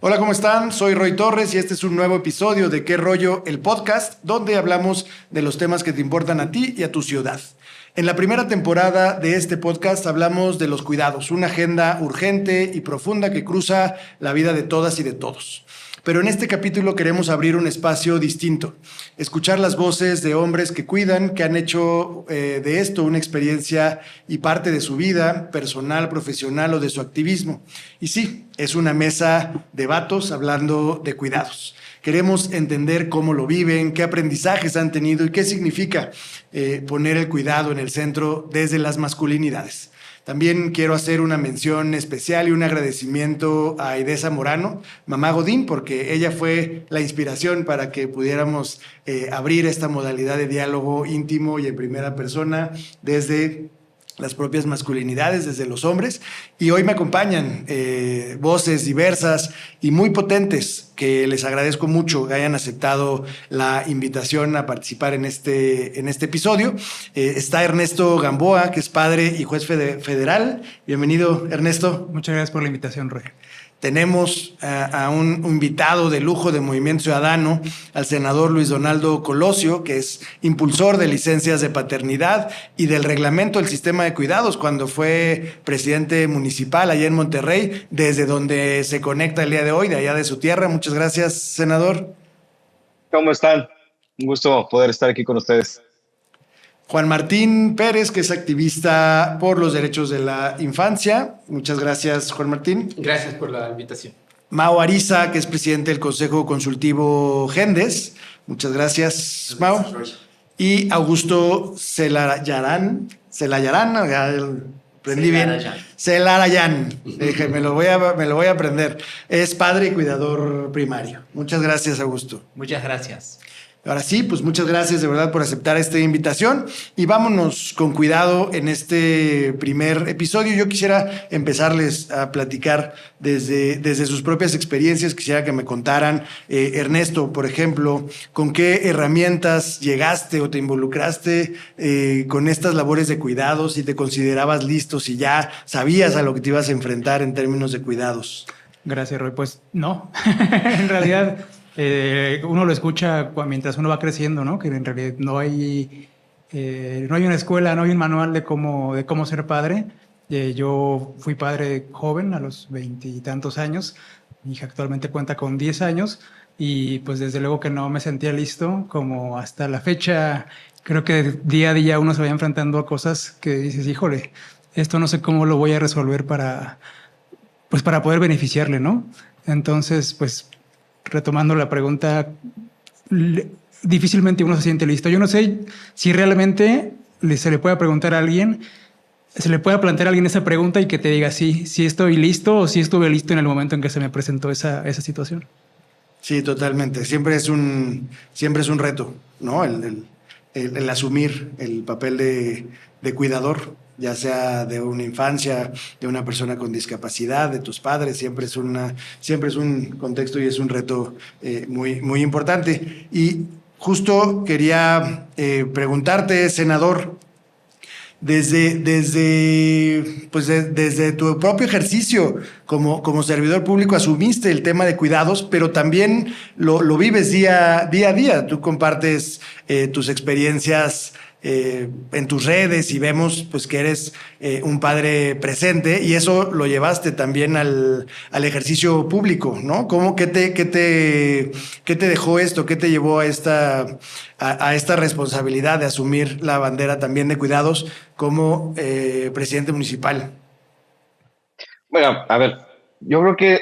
Hola, ¿cómo están? Soy Roy Torres y este es un nuevo episodio de ¿Qué rollo? El podcast, donde hablamos de los temas que te importan a ti y a tu ciudad. En la primera temporada de este podcast hablamos de los cuidados, una agenda urgente y profunda que cruza la vida de todas y de todos. Pero en este capítulo queremos abrir un espacio distinto, escuchar las voces de hombres que cuidan, que han hecho de esto una experiencia y parte de su vida personal, profesional o de su activismo. Y sí, es una mesa de vatos hablando de cuidados. Queremos entender cómo lo viven, qué aprendizajes han tenido y qué significa poner el cuidado en el centro desde las masculinidades. También quiero hacer una mención especial y un agradecimiento a Aide Zamorano, mamá Godín, porque ella fue la inspiración para que pudiéramos abrir esta modalidad de diálogo íntimo y en primera persona desde las propias masculinidades, desde los hombres. Y hoy me acompañan voces diversas y muy potentes que les agradezco mucho que hayan aceptado la invitación a participar en este episodio. Está Ernesto Gamboa, que es padre y juez federal. Bienvenido, Ernesto. Muchas gracias por la invitación, Roy. Tenemos a un invitado de lujo de Movimiento Ciudadano, al senador Luis Donaldo Colosio, que es impulsor de licencias de paternidad y del reglamento del sistema de cuidados cuando fue presidente municipal allá en Monterrey, desde donde se conecta el día de hoy, de allá de su tierra. Muchas gracias, senador. ¿Cómo están? Un gusto poder estar aquí con ustedes. Juan Martín Pérez, que es activista por los derechos de la infancia. Muchas gracias, Juan Martín. Gracias por la invitación. Mau Ariza, que es presidente del Consejo Consultivo Gendes. Muchas gracias, Mau. Y Augusto Celarayán, aprendí bien. Celarayán. Dije, me lo voy a aprender. Es padre y cuidador primario. Muchas gracias, Augusto. Muchas gracias. Ahora sí, pues muchas gracias de verdad por aceptar esta invitación y vámonos con cuidado en este primer episodio. Yo quisiera empezarles a platicar desde sus propias experiencias. Quisiera que me contaran, Ernesto, por ejemplo, con qué herramientas llegaste o te involucraste con estas labores de cuidados, si te considerabas listo, si ya sabías a lo que te ibas a enfrentar en términos de cuidados. Gracias, Roy. Pues no, en realidad... uno lo escucha mientras uno va creciendo, ¿no? Que en realidad no hay una escuela, no hay un manual de cómo ser padre. Yo fui padre joven, a los 20 y tantos años. Mi hija actualmente cuenta con 10 años y pues desde luego que no me sentía listo, como hasta la fecha. Creo que día a día uno se va enfrentando a cosas que dices, híjole, esto no sé cómo lo voy a resolver para poder beneficiarle, ¿no? Entonces, pues retomando la pregunta, difícilmente uno se siente listo. Yo no sé si realmente se le puede preguntar a alguien, se le puede plantear a alguien esa pregunta y que te diga sí estoy listo o si estuve listo en el momento en que se me presentó esa situación. Sí, totalmente. Siempre es un reto, ¿no? El asumir el papel de cuidador, ya sea de una infancia, de una persona con discapacidad, de tus padres, siempre es un contexto y es un reto muy, muy importante. Y justo quería preguntarte, senador, desde tu propio ejercicio como servidor público asumiste el tema de cuidados, pero también lo vives día a día. Tú compartes tus experiencias en tus redes y vemos pues que eres un padre presente y eso lo llevaste también al ejercicio público, ¿no? ¿Qué te dejó esto? ¿Qué te llevó a esta responsabilidad de asumir la bandera también de cuidados como presidente municipal? Bueno, a ver, yo creo que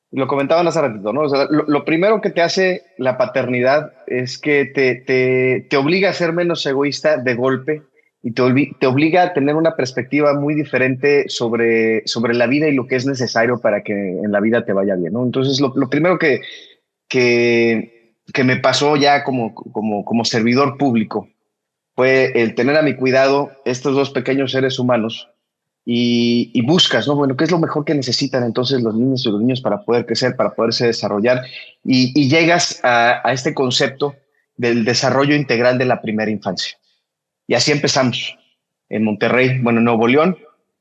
lo comentaban hace ratito, ¿no? O sea, lo primero que te hace la paternidad es que te obliga a ser menos egoísta de golpe y te obliga a tener una perspectiva muy diferente sobre la vida y lo que es necesario para que en la vida te vaya bien, ¿no? Entonces, lo primero que me pasó ya como servidor público fue el tener a mi cuidado estos dos pequeños seres humanos y buscas, ¿no? Bueno, ¿qué es lo mejor que necesitan entonces los niños y los niños para poder crecer, para poderse desarrollar? Y llegas a este concepto del desarrollo integral de la primera infancia. Y así empezamos en Monterrey, bueno, en Nuevo León,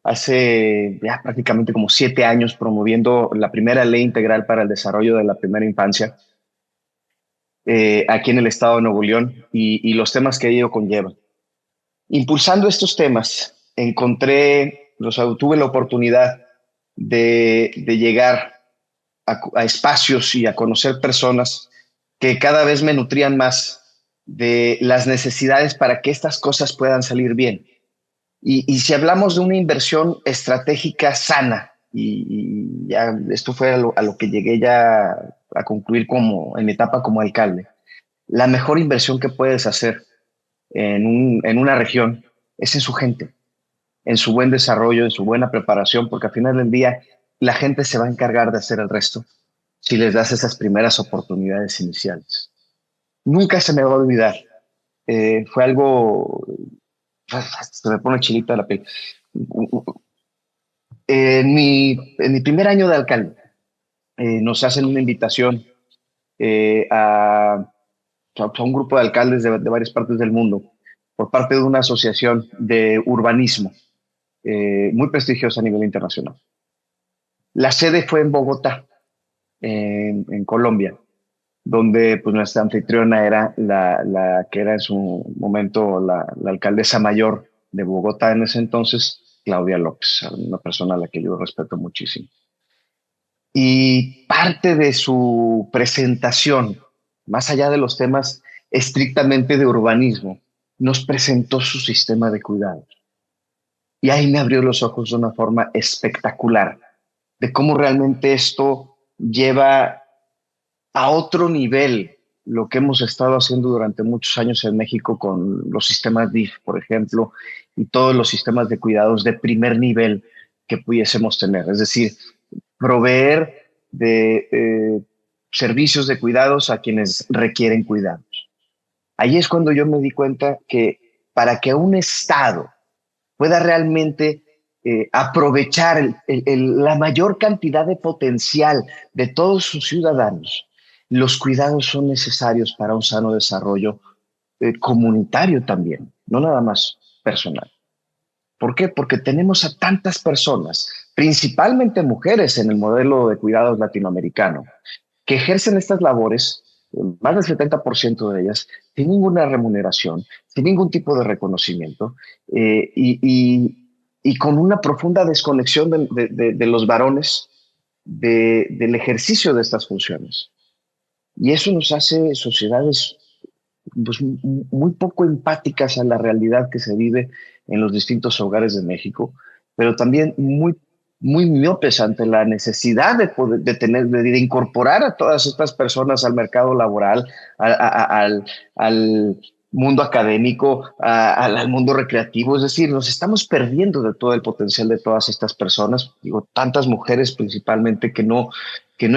hace ya prácticamente como 7 años promoviendo la primera ley integral para el desarrollo de la primera infancia aquí en el estado de Nuevo León y los temas que ello conlleva. Impulsando estos temas, tuve la oportunidad de llegar a espacios y a conocer personas que cada vez me nutrían más de las necesidades para que estas cosas puedan salir bien. Y si hablamos de una inversión estratégica sana, y ya esto fue a lo que llegué ya a concluir en mi etapa como alcalde, la mejor inversión que puedes hacer en una región es en su gente, en su buen desarrollo, en su buena preparación, porque al final del día la gente se va a encargar de hacer el resto si les das esas primeras oportunidades iniciales. Nunca se me va a olvidar. Fue algo... Se me pone chilita la piel. En mi primer año de alcalde, nos hacen una invitación a un grupo de alcaldes de varias partes del mundo por parte de una asociación de urbanismo muy prestigiosa a nivel internacional. La sede fue en Bogotá, en Colombia, donde pues, nuestra anfitriona era la que era en su momento la alcaldesa mayor de Bogotá en ese entonces, Claudia López, una persona a la que yo respeto muchísimo. Y parte de su presentación, más allá de los temas estrictamente de urbanismo, nos presentó su sistema de cuidados. Y ahí me abrió los ojos de una forma espectacular, de cómo realmente esto lleva a otro nivel lo que hemos estado haciendo durante muchos años en México con los sistemas DIF, por ejemplo, y todos los sistemas de cuidados de primer nivel que pudiésemos tener. Es decir, proveer de servicios de cuidados a quienes requieren cuidados. Ahí es cuando yo me di cuenta que para que un Estado pueda realmente aprovechar la mayor cantidad de potencial de todos sus ciudadanos, los cuidados son necesarios para un sano desarrollo comunitario también, no nada más personal. ¿Por qué? Porque tenemos a tantas personas, principalmente mujeres en el modelo de cuidados latinoamericano, que ejercen estas labores, más del 70% de ellas, sin ninguna remuneración, sin ningún tipo de reconocimiento y con una profunda desconexión de los varones del ejercicio de estas funciones. Y eso nos hace sociedades pues, muy poco empáticas a la realidad que se vive en los distintos hogares de México, pero también muy miopes ante la necesidad de incorporar a todas estas personas al mercado laboral, al mundo académico, al mundo recreativo. Es decir, nos estamos perdiendo de todo el potencial de todas estas personas, digo, tantas mujeres principalmente que no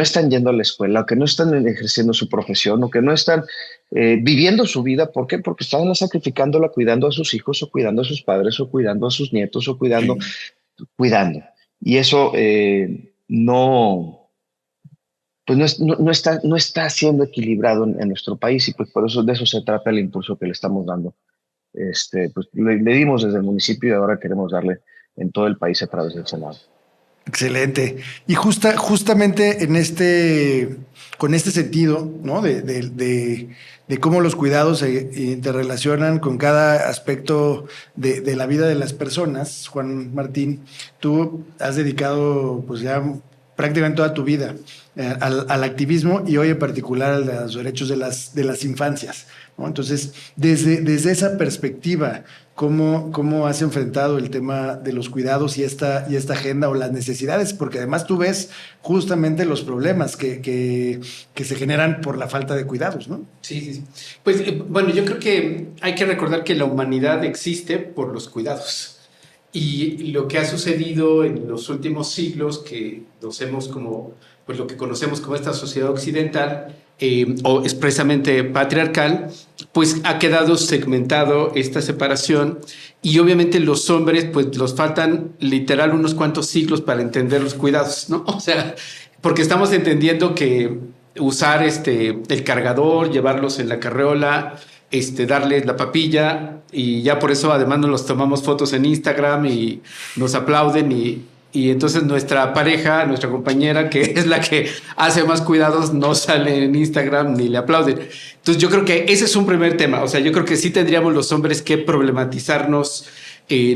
están yendo a la escuela, o que no están ejerciendo su profesión, o que no están viviendo su vida. ¿Por qué? Porque están sacrificándola, cuidando a sus hijos, o cuidando a sus padres, o cuidando a sus nietos, o cuidando. Y eso no está siendo equilibrado en nuestro país, y pues por eso de eso se trata el impulso que le estamos dando. Pues le dimos desde el municipio y ahora queremos darle en todo el país a través del Senado. Excelente. Y justamente con este sentido, ¿no? de cómo los cuidados se interrelacionan con cada aspecto de la vida de las personas, Juan Martín, tú has dedicado pues ya prácticamente toda tu vida al activismo y hoy en particular a los derechos de las infancias, ¿no? Entonces, desde esa perspectiva, ¿cómo has enfrentado el tema de los cuidados y esta agenda o las necesidades? Porque además tú ves justamente los problemas que se generan por la falta de cuidados, ¿no? Sí. Pues bueno, yo creo que hay que recordar que la humanidad existe por los cuidados. Y lo que ha sucedido en los últimos siglos, que nos hemos pues lo que conocemos como esta sociedad occidental, o expresamente patriarcal, pues ha quedado segmentado esta separación, y obviamente los hombres pues los faltan literal unos cuantos siglos para entender los cuidados, ¿no? O sea, porque estamos entendiendo que usar el cargador, llevarlos en la carreola, darles la papilla y ya por eso además nos los tomamos fotos en Instagram y nos aplauden y entonces nuestra pareja, nuestra compañera, que es la que hace más cuidados, no sale en Instagram ni le aplauden. Entonces yo creo que ese es un primer tema. O sea, yo creo que sí tendríamos los hombres que problematizarnos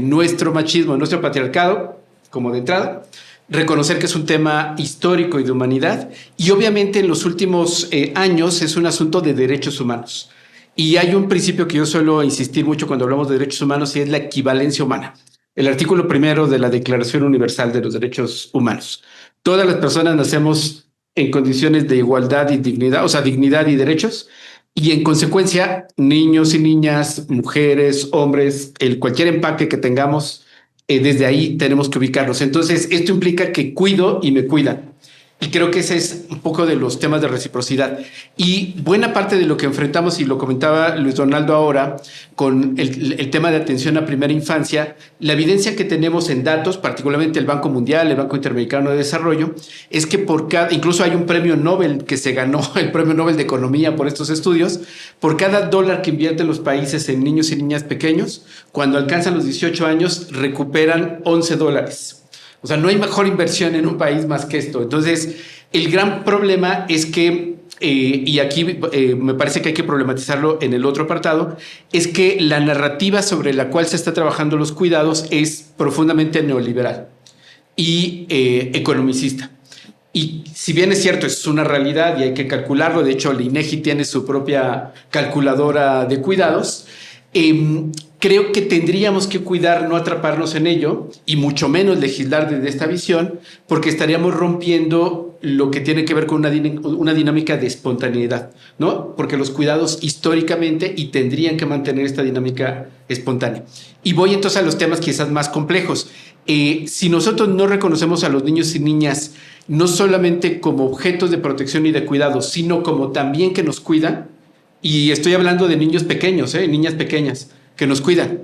nuestro machismo, nuestro patriarcado, como de entrada, reconocer que es un tema histórico y de humanidad, y obviamente en los últimos años es un asunto de derechos humanos. Y hay un principio que yo suelo insistir mucho cuando hablamos de derechos humanos y es la equivalencia humana. El artículo 1 de la Declaración Universal de los Derechos Humanos. Todas las personas nacemos en condiciones de igualdad y dignidad, o sea, dignidad y derechos, y en consecuencia, niños y niñas, mujeres, hombres, cualquier empaque que tengamos, desde ahí tenemos que ubicarnos. Entonces, esto implica que cuido y me cuidan. Y creo que ese es un poco de los temas de reciprocidad. Y buena parte de lo que enfrentamos, y lo comentaba Luis Donaldo ahora, con el tema de atención a primera infancia, la evidencia que tenemos en datos, particularmente el Banco Mundial, el Banco Interamericano de Desarrollo, es que incluso hay un premio Nobel que se ganó, el premio Nobel de Economía por estos estudios, por cada dólar que invierten los países en niños y niñas pequeños, cuando alcanzan los 18 años, recuperan $11. O sea, no hay mejor inversión en un país más que esto. Entonces, el gran problema es que, y aquí me parece que hay que problematizarlo en el otro apartado, es que la narrativa sobre la cual se está trabajando los cuidados es profundamente neoliberal y economicista. Y si bien es cierto, es una realidad y hay que calcularlo, de hecho, el INEGI tiene su propia calculadora de cuidados, creo que tendríamos que cuidar no atraparnos en ello y mucho menos legislar desde esta visión, porque estaríamos rompiendo lo que tiene que ver con una dinámica de espontaneidad, ¿no? Porque los cuidados históricamente y tendrían que mantener esta dinámica espontánea. Y voy entonces a los temas quizás más complejos. Si nosotros no reconocemos a los niños y niñas no solamente como objetos de protección y de cuidado, sino como también que nos cuidan, y estoy hablando de niños pequeños, niñas pequeñas, que nos cuidan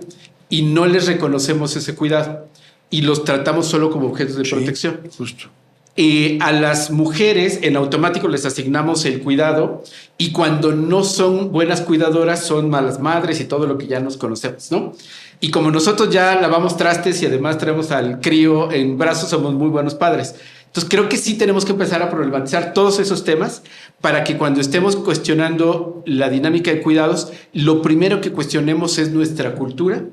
y no les reconocemos ese cuidado y los tratamos solo como objetos de protección. Justo. A las mujeres en automático les asignamos el cuidado y cuando no son buenas cuidadoras son malas madres y todo lo que ya nos conocemos, ¿no? Y como nosotros ya lavamos trastes y además traemos al crío en brazos, somos muy buenos padres. Entonces creo que sí tenemos que empezar a problematizar todos esos temas para que cuando estemos cuestionando la dinámica de cuidados, lo primero que cuestionemos es nuestra cultura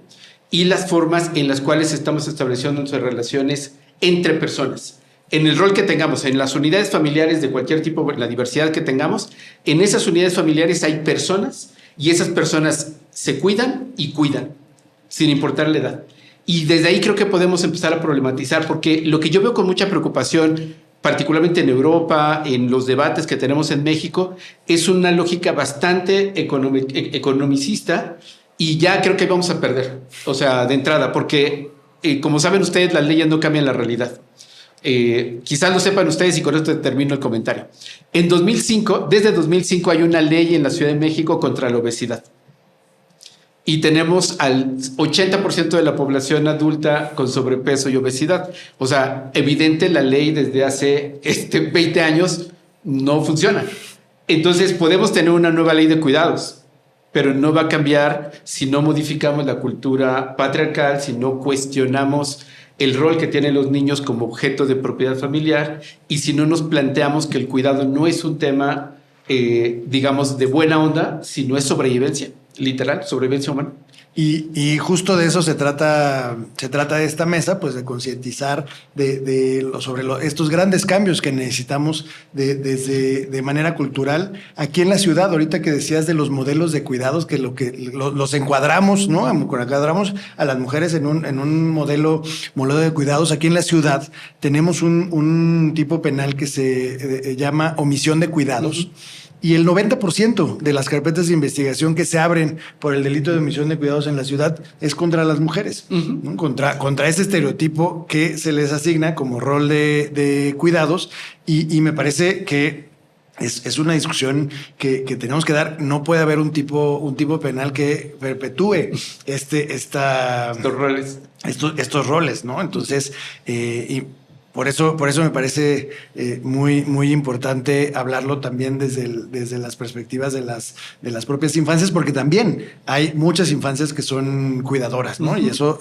y las formas en las cuales estamos estableciendo nuestras relaciones entre personas. En el rol que tengamos, en las unidades familiares de cualquier tipo, la diversidad que tengamos, en esas unidades familiares hay personas y esas personas se cuidan y cuidan, sin importar la edad. Y desde ahí creo que podemos empezar a problematizar, porque lo que yo veo con mucha preocupación, particularmente en Europa, en los debates que tenemos en México, es una lógica bastante economicista y ya creo que vamos a perder, o sea, de entrada, porque como saben ustedes, las leyes no cambian la realidad. Quizás lo sepan ustedes y con esto termino el comentario. En 2005, desde 2005 hay una ley en la Ciudad de México contra la obesidad. Y tenemos al 80% de la población adulta con sobrepeso y obesidad. O sea, evidente la ley desde hace 20 años no funciona. Entonces podemos tener una nueva ley de cuidados, pero no va a cambiar si no modificamos la cultura patriarcal, si no cuestionamos el rol que tienen los niños como objeto de propiedad familiar y si no nos planteamos que el cuidado no es un tema, digamos, de buena onda, sino es sobrevivencia. Literal, sobrevivencia humana. Y justo de eso se trata esta mesa, pues de concientizar sobre estos grandes cambios que necesitamos de manera cultural. Aquí en la ciudad, ahorita que decías de los modelos de cuidados, que los encuadramos, ¿no? Encuadramos a las mujeres en un modelo de cuidados. Aquí en la ciudad tenemos un tipo penal que se llama omisión de cuidados. Uh-huh. Y el 90% de las carpetas de investigación que se abren por el delito de omisión de cuidados en la ciudad es contra las mujeres, uh-huh. ¿no? Contra ese estereotipo que se les asigna como rol de cuidados. Y me parece que es una discusión que tenemos que dar. No puede haber un tipo penal que perpetúe estos roles, ¿no? Entonces, Por eso me parece muy importante hablarlo también desde las perspectivas de las propias infancias, porque también hay muchas infancias que son cuidadoras, ¿no? Y eso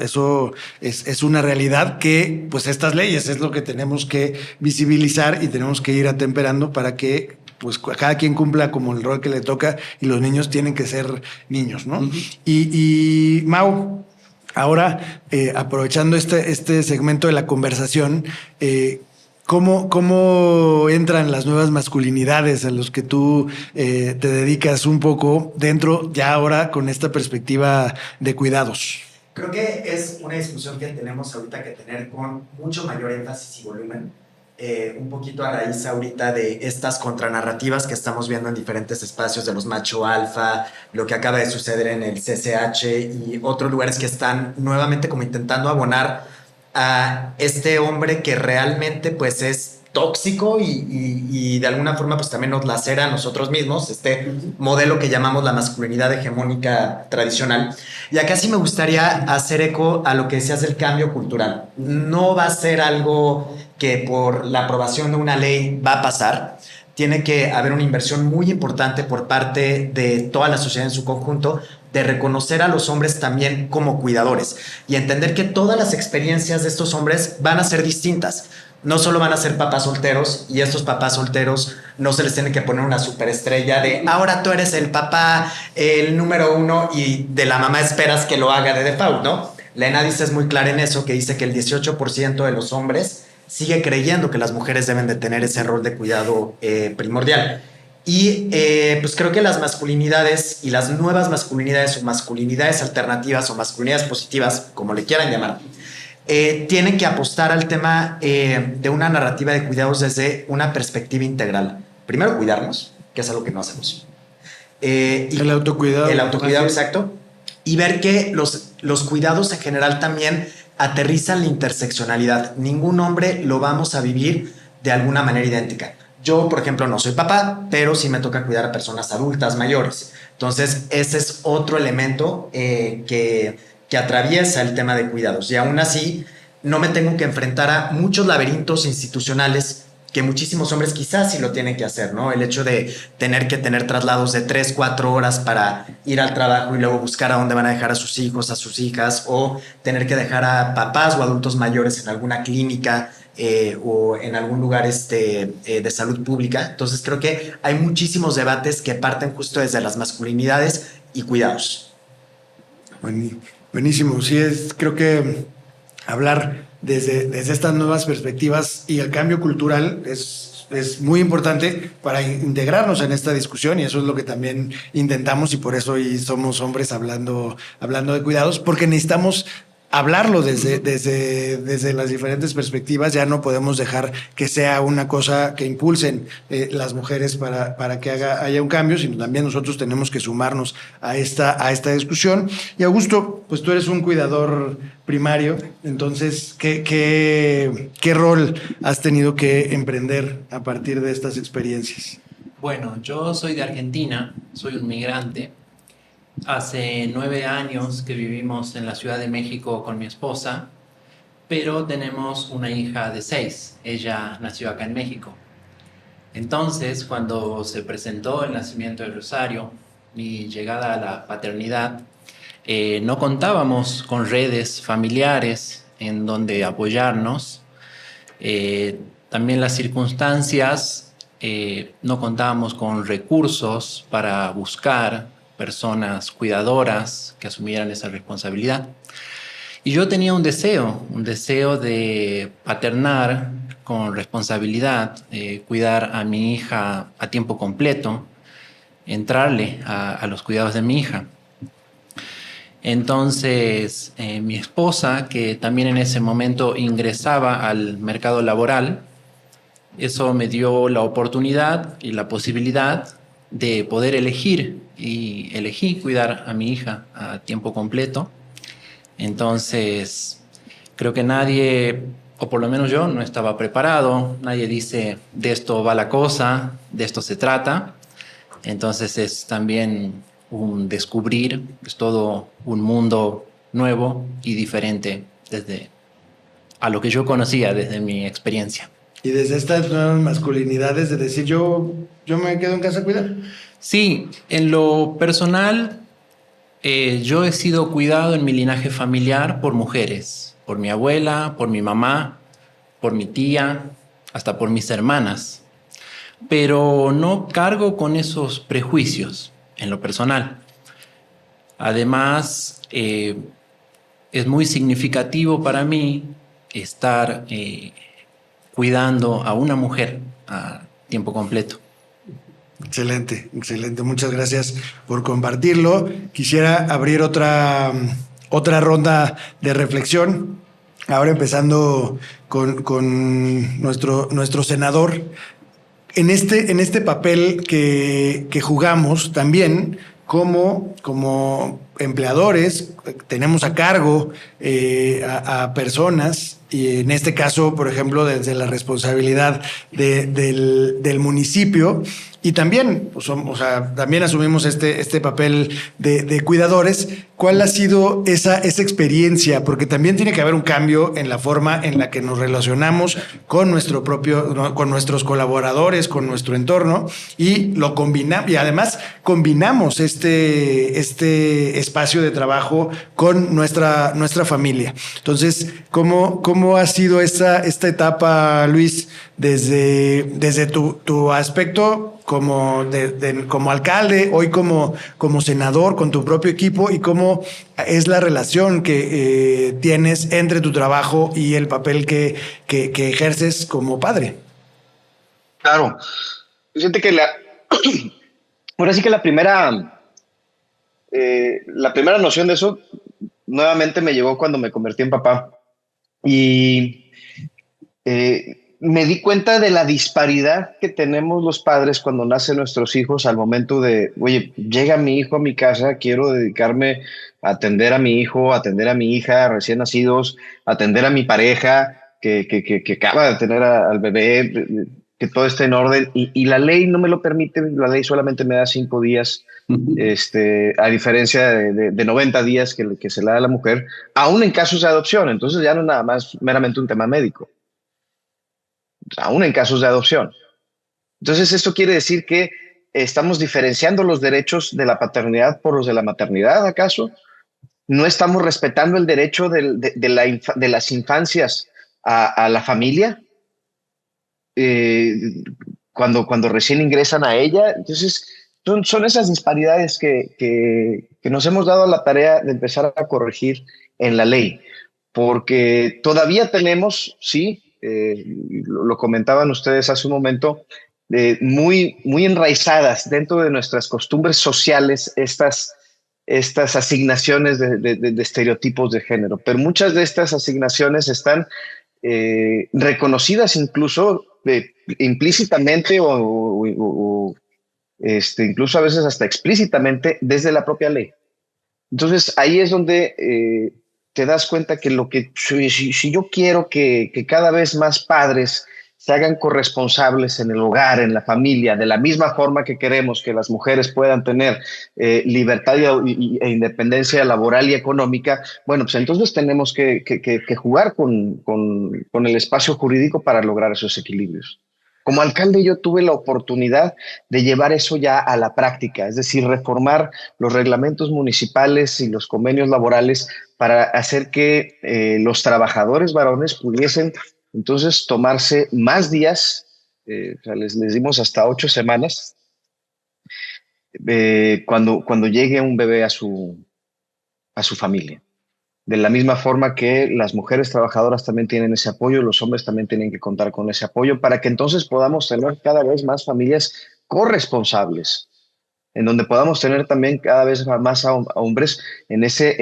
es una realidad que, pues, estas leyes es lo que tenemos que visibilizar y tenemos que ir atemperando para que, pues, cada quien cumpla como el rol que le toca, y los niños tienen que ser niños, ¿no? Y Mau, ahora, aprovechando este segmento de la conversación, ¿cómo entran las nuevas masculinidades a los que tú te dedicas un poco dentro, ya ahora con esta perspectiva de cuidados? Creo que es una discusión que tenemos ahorita que tener con mucho mayor énfasis y volumen. Un poquito a raíz ahorita de estas contranarrativas que estamos viendo en diferentes espacios de los macho alfa, lo que acaba de suceder en el CCH y otros lugares que están nuevamente como intentando abonar a este hombre que realmente pues es tóxico y de alguna forma pues también nos lacera a nosotros mismos, este modelo que llamamos la masculinidad hegemónica tradicional. Y acá sí me gustaría hacer eco a lo que decías del cambio cultural. No va a ser algo que por la aprobación de una ley va a pasar. Tiene que haber una inversión muy importante por parte de toda la sociedad en su conjunto, de reconocer a los hombres también como cuidadores y entender que todas las experiencias de estos hombres van a ser distintas. No solo van a ser papás solteros, y estos papás solteros no se les tiene que poner una superestrella de ahora tú eres el papá, el número 1, y de la mamá esperas que lo haga de default, ¿no? La ENADIS es muy clara en eso, que dice que el 18% de los hombres sigue creyendo que las mujeres deben de tener ese rol de cuidado primordial. Y pues creo que las masculinidades y las nuevas masculinidades o masculinidades alternativas o masculinidades positivas, como le quieran llamar, tienen que apostar al tema de una narrativa de cuidados desde una perspectiva integral. Primero, cuidarnos, que es algo que no hacemos. El autocuidado. El autocuidado, exacto. Y ver que los cuidados en general también aterrizan la interseccionalidad. Ningún hombre lo vamos a vivir de alguna manera idéntica. Yo, por ejemplo, no soy papá, pero sí me toca cuidar a personas adultas, mayores. Entonces, ese es otro elemento que atraviesa el tema de cuidados. Y aún así, no me tengo que enfrentar a muchos laberintos institucionales que muchísimos hombres quizás sí lo tienen que hacer, ¿no? El hecho de tener que tener traslados de 3-4 horas para ir al trabajo y luego buscar a dónde van a dejar a sus hijos, a sus hijas, o tener que dejar a papás o adultos mayores en alguna clínica o en algún lugar de salud pública. Entonces creo que hay muchísimos debates que parten justo desde las masculinidades y cuidados. Buenísimo, sí, creo que hablar desde estas nuevas perspectivas y el cambio cultural es muy importante para integrarnos en esta discusión, y eso es lo que también intentamos, y por eso hoy somos hombres hablando de cuidados, porque necesitamos hablarlo desde las diferentes perspectivas. Ya no podemos dejar que sea una cosa que impulsen las mujeres para que haya un cambio, sino también nosotros tenemos que sumarnos a esta discusión. Y Augusto, pues tú eres un cuidador primario, entonces, ¿qué rol has tenido que emprender a partir de estas experiencias? Bueno, yo soy de Argentina, soy un migrante. Hace 9 años que vivimos en la Ciudad de México con mi esposa, pero tenemos una hija de 6. Ella nació acá en México. Entonces, cuando se presentó el nacimiento de Rosario, mi llegada a la paternidad, no contábamos con redes familiares en donde apoyarnos. También las circunstancias, no contábamos con recursos para buscar personas cuidadoras que asumieran esa responsabilidad. Y yo tenía un deseo de paternar con responsabilidad, cuidar a mi hija a tiempo completo, entrarle a los cuidados de mi hija. Entonces, mi esposa, que también en ese momento ingresaba al mercado laboral, eso me dio la oportunidad y la posibilidad de poder elegir, y elegí cuidar a mi hija a tiempo completo. Entonces, creo que nadie, o por lo menos yo, no estaba preparado. Nadie dice, de esto va la cosa, de esto se trata. Entonces es también un descubrir, es todo un mundo nuevo y diferente desde a lo que yo conocía desde mi experiencia. Y desde estas nuevas masculinidades de decir yo me quedo en casa a cuidar. Sí, en lo personal, yo he sido cuidado en mi linaje familiar por mujeres, por mi abuela, por mi mamá, por mi tía, hasta por mis hermanas. Pero no cargo con esos prejuicios en lo personal. Además, es muy significativo para mí estar cuidando a una mujer a tiempo completo. Excelente, excelente. Muchas gracias por compartirlo. Quisiera abrir otra ronda de reflexión. Ahora empezando con nuestro senador. En este papel que jugamos también como empleadores, tenemos a cargo a personas, y en este caso, por ejemplo, desde la responsabilidad del municipio, y también, pues, también asumimos este papel de cuidadores. ¿Cuál ha sido esa experiencia? Porque también tiene que haber un cambio en la forma en la que nos relacionamos con con nuestros colaboradores, con nuestro entorno, y lo combinamos, y además combinamos este espacio de trabajo con nuestra familia. Entonces, ¿cómo ha sido esta etapa, Luis, desde tu aspecto como alcalde, hoy como senador, con tu propio equipo, y cómo es la relación que tienes entre tu trabajo y el papel que ejerces como padre? Claro. Fíjate que ahora sí que la primera noción de eso nuevamente me llegó cuando me convertí en papá. Y me di cuenta de la disparidad que tenemos los padres cuando nacen nuestros hijos al momento de, oye, llega mi hijo a mi casa, quiero dedicarme a atender a mi hijo, a atender a mi hija, recién nacidos, a atender a mi pareja que acaba de tener al bebé, que todo esté en orden. Y la ley no me lo permite, la ley solamente me da 5 días, a diferencia de 90 días que se le da a la mujer, aún en casos de adopción. Entonces ya no es nada más meramente un tema médico, aún en casos de adopción. Entonces esto quiere decir que estamos diferenciando los derechos de la paternidad por los de la maternidad, ¿acaso? No estamos respetando el derecho de las infancias a la familia cuando recién ingresan a ella. Entonces son esas disparidades que nos hemos dado a la tarea de empezar a corregir en la ley, porque todavía tenemos, sí, lo comentaban ustedes hace un momento, muy enraizadas dentro de nuestras costumbres sociales estas asignaciones de estereotipos de género, pero muchas de estas asignaciones están reconocidas incluso implícitamente o incluso a veces hasta explícitamente desde la propia ley. Entonces ahí es donde te das cuenta que si yo quiero que cada vez más padres se hagan corresponsables en el hogar, en la familia, de la misma forma que queremos que las mujeres puedan tener libertad e independencia laboral y económica, bueno, pues entonces tenemos que jugar con el espacio jurídico para lograr esos equilibrios. Como alcalde yo tuve la oportunidad de llevar eso ya a la práctica, es decir, reformar los reglamentos municipales y los convenios laborales para hacer que los trabajadores varones pudiesen entonces tomarse más días, o sea, les dimos hasta 8 semanas, cuando llegue un bebé a su familia. De la misma forma que las mujeres trabajadoras también tienen ese apoyo, los hombres también tienen que contar con ese apoyo para que entonces podamos tener cada vez más familias corresponsables, en donde podamos tener también cada vez más a hombres en ese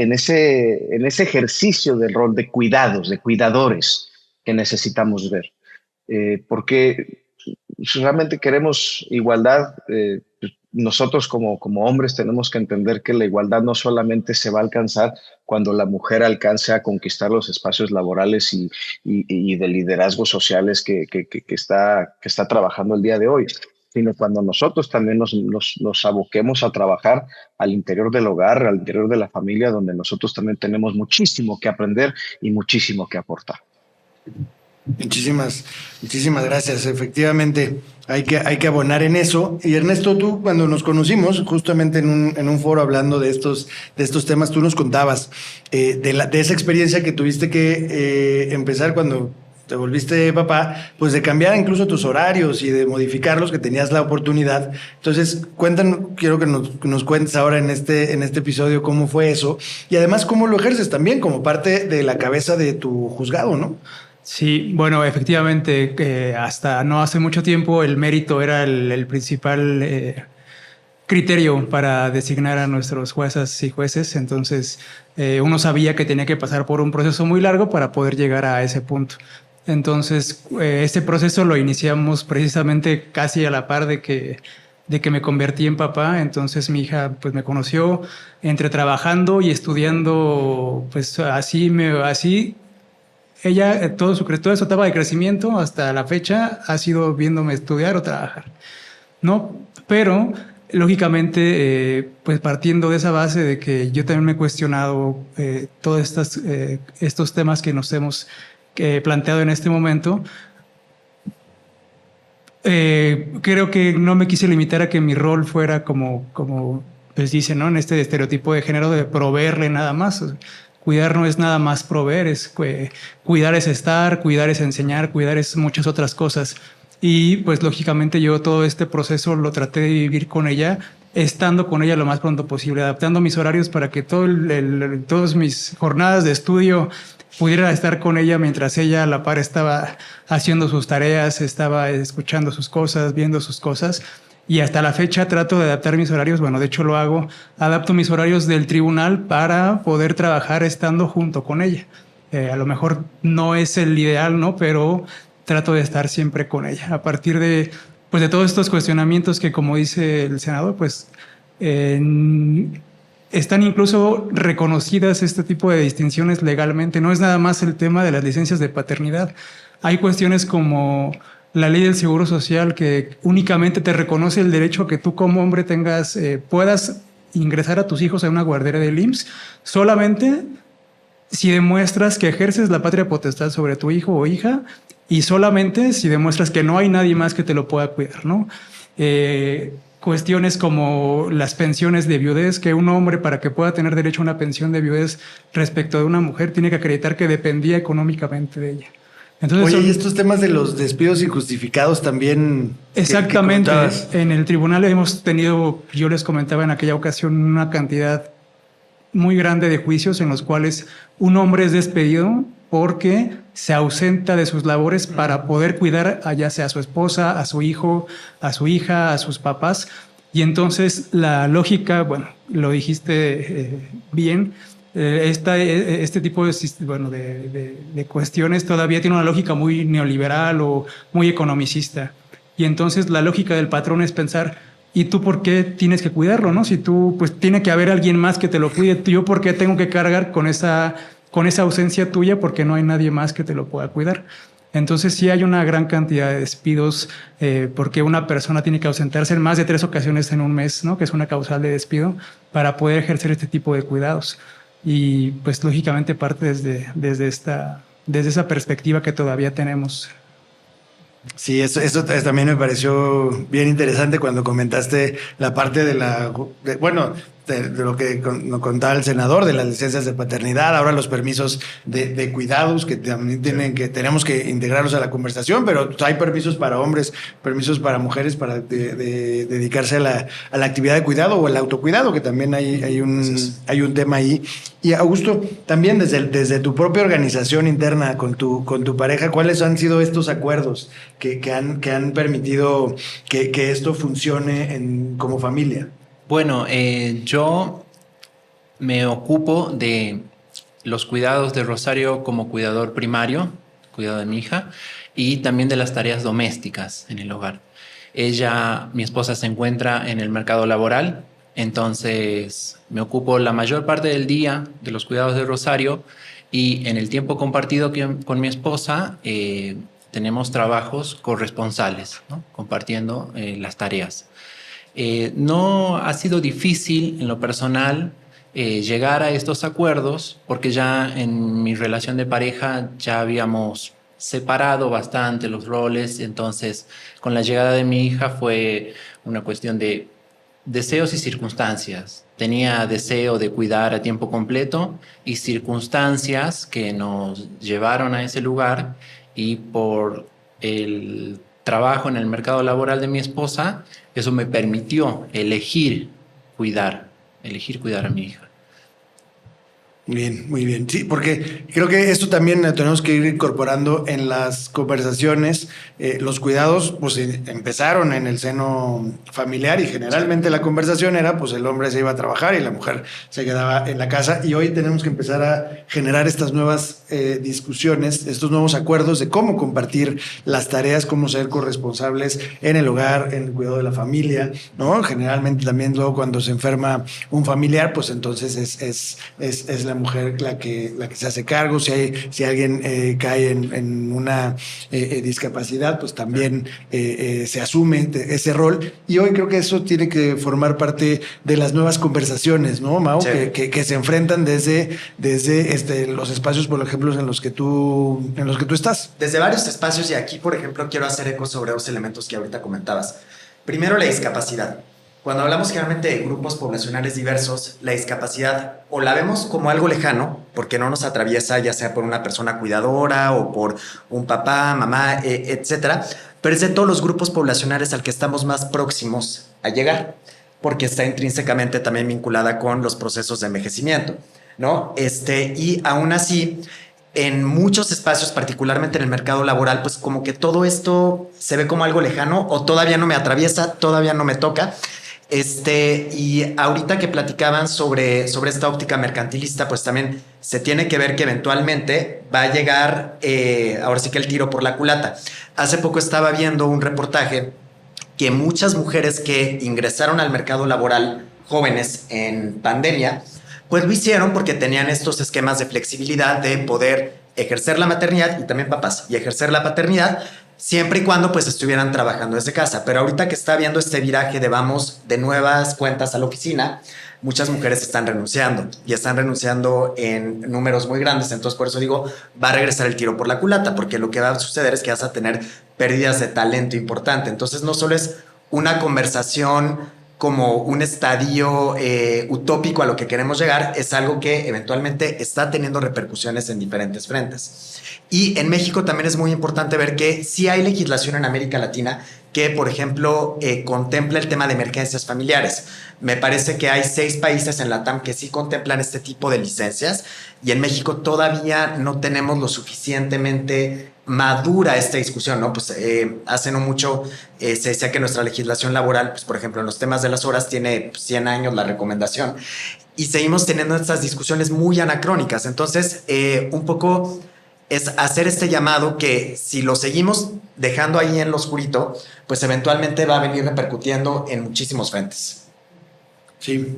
ejercicio del rol de cuidados, de cuidadores que necesitamos ver. Porque si realmente queremos igualdad, nosotros como hombres tenemos que entender que la igualdad no solamente se va a alcanzar cuando la mujer alcance a conquistar los espacios laborales y de liderazgos sociales que está trabajando el día de hoy, sino cuando nosotros también nos aboquemos a trabajar al interior del hogar, al interior de la familia, donde nosotros también tenemos muchísimo que aprender y muchísimo que aportar. Muchísimas gracias. Efectivamente, hay que abonar en eso. Y Ernesto, tú cuando nos conocimos, justamente en un foro hablando de estos temas, tú nos contabas de esa experiencia que tuviste que empezar cuando te volviste papá, pues de cambiar incluso tus horarios y de modificarlos, que tenías la oportunidad. Entonces, quiero que nos cuentes ahora en este episodio cómo fue eso y además cómo lo ejerces también como parte de la cabeza de tu juzgado, ¿no? Sí, bueno, efectivamente, hasta no hace mucho tiempo el mérito era el principal criterio para designar a nuestros juezas y jueces. Entonces, uno sabía que tenía que pasar por un proceso muy largo para poder llegar a ese punto. Entonces, este proceso lo iniciamos precisamente casi a la par de que me convertí en papá. Entonces mi hija pues me conoció entre trabajando y estudiando, pues así ella, toda su etapa de crecimiento hasta la fecha ha sido viéndome estudiar o trabajar, ¿no? Pero, lógicamente, pues partiendo de esa base de que yo también me he cuestionado todos estos temas que nos hemos planteado en este momento, creo que no me quise limitar a que mi rol fuera como pues dice, ¿no? En este estereotipo de género de proveerle nada más. Cuidar no es nada más proveer, cuidar es estar, cuidar es enseñar, cuidar es muchas otras cosas. Y pues lógicamente yo todo este proceso lo traté de vivir con ella, estando con ella lo más pronto posible, adaptando mis horarios para que todas mis jornadas de estudio pudiera estar con ella mientras ella a la par estaba haciendo sus tareas, estaba escuchando sus cosas, viendo sus cosas. Y hasta la fecha trato de adaptar mis horarios, bueno, de hecho lo hago, adapto mis horarios del tribunal para poder trabajar estando junto con ella. A lo mejor no es el ideal, ¿no? Pero trato de estar siempre con ella. A partir de todos estos cuestionamientos que, como dice el senador, pues están incluso reconocidas este tipo de distinciones legalmente. No es nada más el tema de las licencias de paternidad. Hay cuestiones como la ley del seguro social que únicamente te reconoce el derecho a que tú como hombre puedas ingresar a tus hijos a una guardería del IMSS solamente si demuestras que ejerces la patria potestad sobre tu hijo o hija y solamente si demuestras que no hay nadie más que te lo pueda cuidar, ¿no? Cuestiones como las pensiones de viudez, que un hombre para que pueda tener derecho a una pensión de viudez respecto de una mujer tiene que acreditar que dependía económicamente de ella. Entonces, oye, y estos temas de los despidos injustificados también. Exactamente. En el tribunal hemos tenido, yo les comentaba en aquella ocasión, una cantidad muy grande de juicios en los cuales un hombre es despedido porque se ausenta de sus labores para poder cuidar ya sea a su esposa, a su hijo, a su hija, a sus papás. Y entonces la lógica, bueno, lo dijiste bien, este tipo de cuestiones todavía tiene una lógica muy neoliberal o muy economicista. Y entonces la lógica del patrón es pensar, ¿y tú por qué tienes que cuidarlo, no? Si tú, pues tiene que haber alguien más que te lo cuide, ¿yo por qué tengo que cargar con esa ausencia tuya porque no hay nadie más que te lo pueda cuidar? Entonces sí hay una gran cantidad de despidos porque una persona tiene que ausentarse en más de 3 ocasiones en un mes, ¿no? Que es una causal de despido para poder ejercer este tipo de cuidados. Y pues lógicamente parte desde esa perspectiva que todavía tenemos. Sí, eso también me pareció bien interesante cuando comentaste la parte de lo que nos contaba el senador, de las licencias de paternidad, ahora los permisos de cuidados que también tenemos que integrarlos a la conversación, pero hay permisos para hombres, permisos para mujeres para dedicarse a la actividad de cuidado o el autocuidado, que también hay un tema ahí. Y Augusto, también desde tu propia organización interna con tu pareja, ¿cuáles han sido estos acuerdos que han permitido que esto funcione como familia? Bueno, yo me ocupo de los cuidados de Rosario como cuidador primario, cuidado de mi hija, y también de las tareas domésticas en el hogar. Mi esposa, se encuentra en el mercado laboral, entonces me ocupo la mayor parte del día de los cuidados de Rosario y en el tiempo compartido con mi esposa tenemos trabajos corresponsales, ¿no? Compartiendo las tareas. No ha sido difícil en lo personal llegar a estos acuerdos porque ya en mi relación de pareja ya habíamos separado bastante los roles. Entonces, con la llegada de mi hija fue una cuestión de deseos y circunstancias. Tenía deseo de cuidar a tiempo completo y circunstancias que nos llevaron a ese lugar, y por el trabajo en el mercado laboral de mi esposa, eso me permitió elegir cuidar a mi hija. Bien, muy bien. Sí, porque creo que esto también tenemos que ir incorporando en las conversaciones. Los cuidados, pues empezaron en el seno familiar y generalmente la conversación era, pues el hombre se iba a trabajar y la mujer se quedaba en la casa. Y hoy tenemos que empezar a generar estas nuevas discusiones, estos nuevos acuerdos de cómo compartir las tareas, cómo ser corresponsables en el hogar, en el cuidado de la familia, ¿no? Generalmente también luego cuando se enferma un familiar, pues entonces es la mujer la que se hace cargo. Si alguien cae en una discapacidad, pues también se asume ese rol. Y hoy creo que eso tiene que formar parte de las nuevas conversaciones, ¿no, Mau? Sí. Que se enfrentan desde los espacios, por ejemplo, en los que tú estás. Desde varios espacios, y aquí, por ejemplo, quiero hacer eco sobre dos elementos que ahorita comentabas. Primero, la discapacidad. Cuando hablamos generalmente de grupos poblacionales diversos, la discapacidad o la vemos como algo lejano, porque no nos atraviesa ya sea por una persona cuidadora o por un papá, mamá, etcétera, pero es de todos los grupos poblacionales al que estamos más próximos a llegar, porque está intrínsecamente también vinculada con los procesos de envejecimiento, ¿no? Y aún así, en muchos espacios, particularmente en el mercado laboral, pues como que todo esto se ve como algo lejano o todavía no me atraviesa, todavía no me toca. Y ahorita que platicaban sobre esta óptica mercantilista, pues también se tiene que ver que eventualmente va a llegar, ahora sí que el tiro por la culata. Hace poco estaba viendo un reportaje que muchas mujeres que ingresaron al mercado laboral jóvenes en pandemia, pues lo hicieron porque tenían estos esquemas de flexibilidad de poder ejercer la maternidad y también papás, y ejercer la paternidad, siempre y cuando pues estuvieran trabajando desde casa. Pero ahorita que está habiendo este viraje de vamos de nuevas cuentas a la oficina, muchas mujeres están renunciando y están renunciando en números muy grandes. Entonces por eso digo, va a regresar el tiro por la culata, porque lo que va a suceder es que vas a tener pérdidas de talento importante. Entonces no solo es una conversación como un estadio utópico a lo que queremos llegar, es algo que eventualmente está teniendo repercusiones en diferentes frentes. Y en México también es muy importante ver que sí hay legislación en América Latina que, por ejemplo, contempla el tema de emergencias familiares. Me parece que hay 6 países en la TAM que sí contemplan este tipo de licencias, y en México todavía no tenemos lo suficientemente madura esta discusión, ¿no? Pues hace no mucho se decía que nuestra legislación laboral, pues por ejemplo en los temas de las horas tiene 100 años la recomendación, y seguimos teniendo estas discusiones muy anacrónicas. Entonces un poco es hacer este llamado que si lo seguimos dejando ahí en lo oscurito, pues eventualmente va a venir repercutiendo en muchísimos frentes. Sí,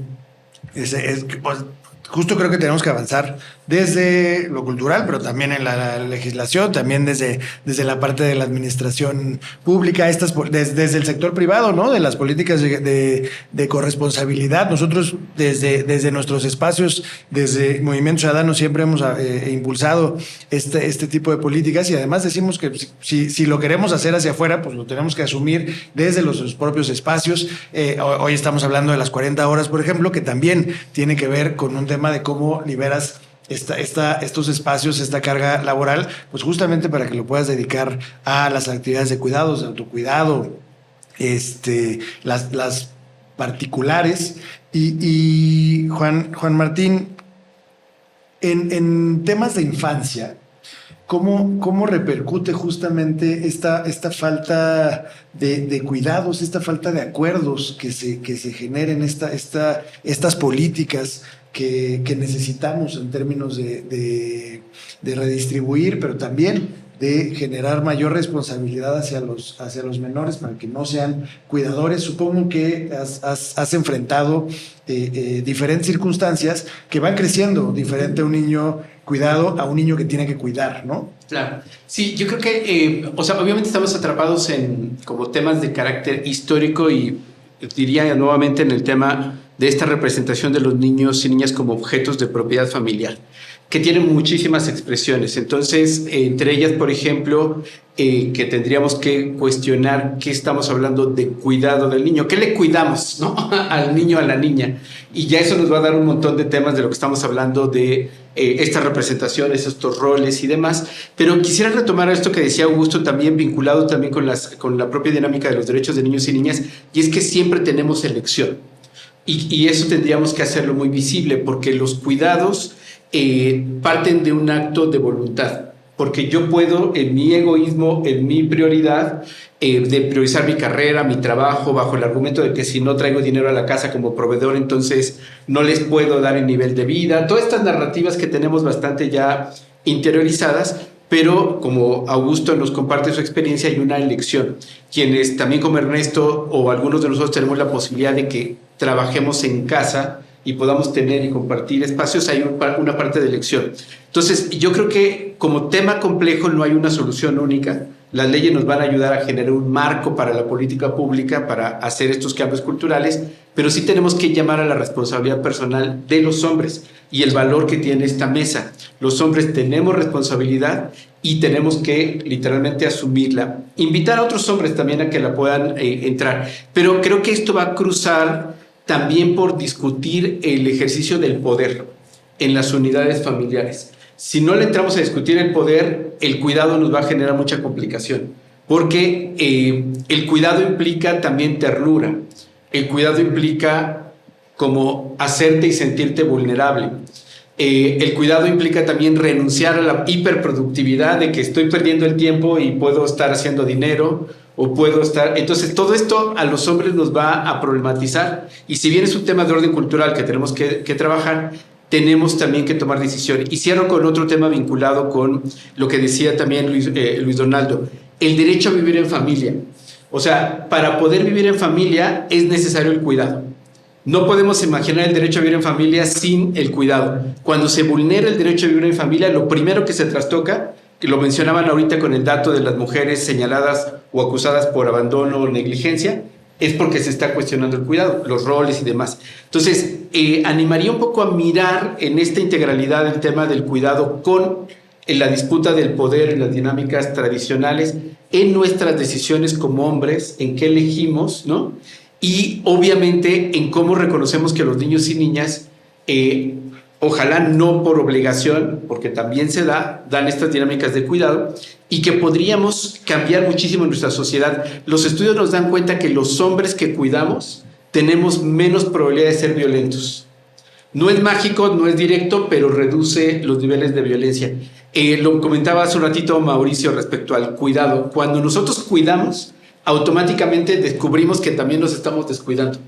pues, justo creo que tenemos que avanzar desde lo cultural, pero también en la legislación, también desde la parte de la administración pública, desde el sector privado, ¿no? De las políticas de corresponsabilidad. Nosotros desde nuestros espacios, desde Movimiento Ciudadano, siempre hemos impulsado este tipo de políticas, y además decimos que si lo queremos hacer hacia afuera, pues lo tenemos que asumir desde los propios espacios. Hoy estamos hablando de las 40 horas, por ejemplo, que también tiene que ver con un tema de cómo liberas estos espacios, esta carga laboral, pues justamente para que lo puedas dedicar a las actividades de cuidados, de autocuidado, las particulares. Y Juan Martín, en temas de infancia, ¿cómo repercute justamente esta falta de cuidados, esta falta de acuerdos que se generen, estas políticas que necesitamos en términos de redistribuir, pero también de generar mayor responsabilidad hacia los menores para que no sean cuidadores? Supongo que has enfrentado diferentes circunstancias que van creciendo, diferente a un niño cuidado a un niño que tiene que cuidar, ¿no? Claro. Sí, yo creo que, obviamente estamos atrapados en como temas de carácter histórico, y diría nuevamente en el tema de esta representación de los niños y niñas como objetos de propiedad familiar. que tiene muchísimas expresiones. Entonces, entre ellas, por ejemplo, que tendríamos que cuestionar qué estamos hablando de cuidado del niño, qué le cuidamos, ¿no? Al niño, a la niña. Y ya eso nos va a dar un montón de temas de lo que estamos hablando de estas representaciones, estos roles y demás. Pero quisiera retomar esto que decía Augusto, también vinculado también con la propia dinámica de los derechos de niños y niñas, y es que siempre tenemos elección. Y eso tendríamos que hacerlo muy visible, porque los cuidados parten de un acto de voluntad. Porque yo puedo, en mi egoísmo, en mi prioridad, de priorizar mi carrera, mi trabajo, bajo el argumento de que si no traigo dinero a la casa como proveedor, entonces no les puedo dar el nivel de vida. Todas estas narrativas que tenemos bastante ya interiorizadas, pero como Augusto nos comparte su experiencia, hay una elección. Quienes también como Ernesto o algunos de nosotros tenemos la posibilidad de que trabajemos en casa y podamos tener y compartir espacios, hay una parte de elección. Entonces, yo creo que como tema complejo no hay una solución única. Las leyes nos van a ayudar a generar un marco para la política pública, para hacer estos cambios culturales, pero sí tenemos que llamar a la responsabilidad personal de los hombres y el valor que tiene esta mesa. Los hombres tenemos responsabilidad y tenemos que literalmente asumirla. Invitar a otros hombres también a que la puedan entrar. Pero creo que esto va a cruzar también por discutir el ejercicio del poder en las unidades familiares. Si no le entramos a discutir el poder, el cuidado nos va a generar mucha complicación, porque el cuidado implica también ternura, el cuidado implica como hacerte y sentirte vulnerable. El cuidado implica también renunciar a la hiperproductividad de que estoy perdiendo el tiempo y puedo estar haciendo dinero o puedo estar... Entonces, todo esto a los hombres nos va a problematizar, y si bien es un tema de orden cultural que tenemos que trabajar, tenemos también que tomar decisiones. Y cierro con otro tema vinculado con lo que decía también Luis Donaldo, el derecho a vivir en familia. O sea, para poder vivir en familia es necesario el cuidado. No podemos imaginar el derecho a vivir en familia sin el cuidado. Cuando se vulnera el derecho a vivir en familia, lo primero que se trastoca, que lo mencionaban ahorita con el dato de las mujeres señaladas o acusadas por abandono o negligencia, es porque se está cuestionando el cuidado, los roles y demás. Entonces, animaría un poco a mirar en esta integralidad el tema del cuidado con la disputa del poder en las dinámicas tradicionales, en nuestras decisiones como hombres, en qué elegimos, ¿no? Y obviamente en cómo reconocemos que los niños y niñas, ojalá no por obligación, porque también se dan estas dinámicas de cuidado, y que podríamos cambiar muchísimo en nuestra sociedad. Los estudios nos dan cuenta que los hombres que cuidamos tenemos menos probabilidad de ser violentos. No es mágico, no es directo, pero reduce los niveles de violencia. Lo comentaba hace un ratito Mauricio respecto al cuidado. Cuando nosotros cuidamos, automáticamente descubrimos que también nos estamos descuidando.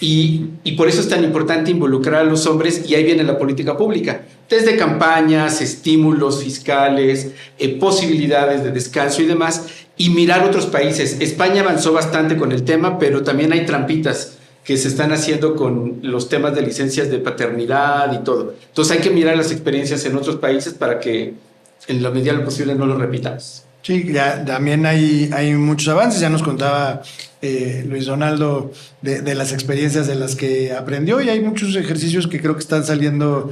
Y por eso es tan importante involucrar a los hombres, y ahí viene la política pública, desde campañas, estímulos fiscales, posibilidades de descanso y demás, y mirar otros países. España avanzó bastante con el tema, pero también hay trampitas que se están haciendo con los temas de licencias de paternidad y todo. Entonces hay que mirar las experiencias en otros países para que en la medida de lo posible no lo repitamos. Sí, ya también hay muchos avances. Ya nos contaba Luis Donaldo de las experiencias de las que aprendió, y hay muchos ejercicios que creo que están saliendo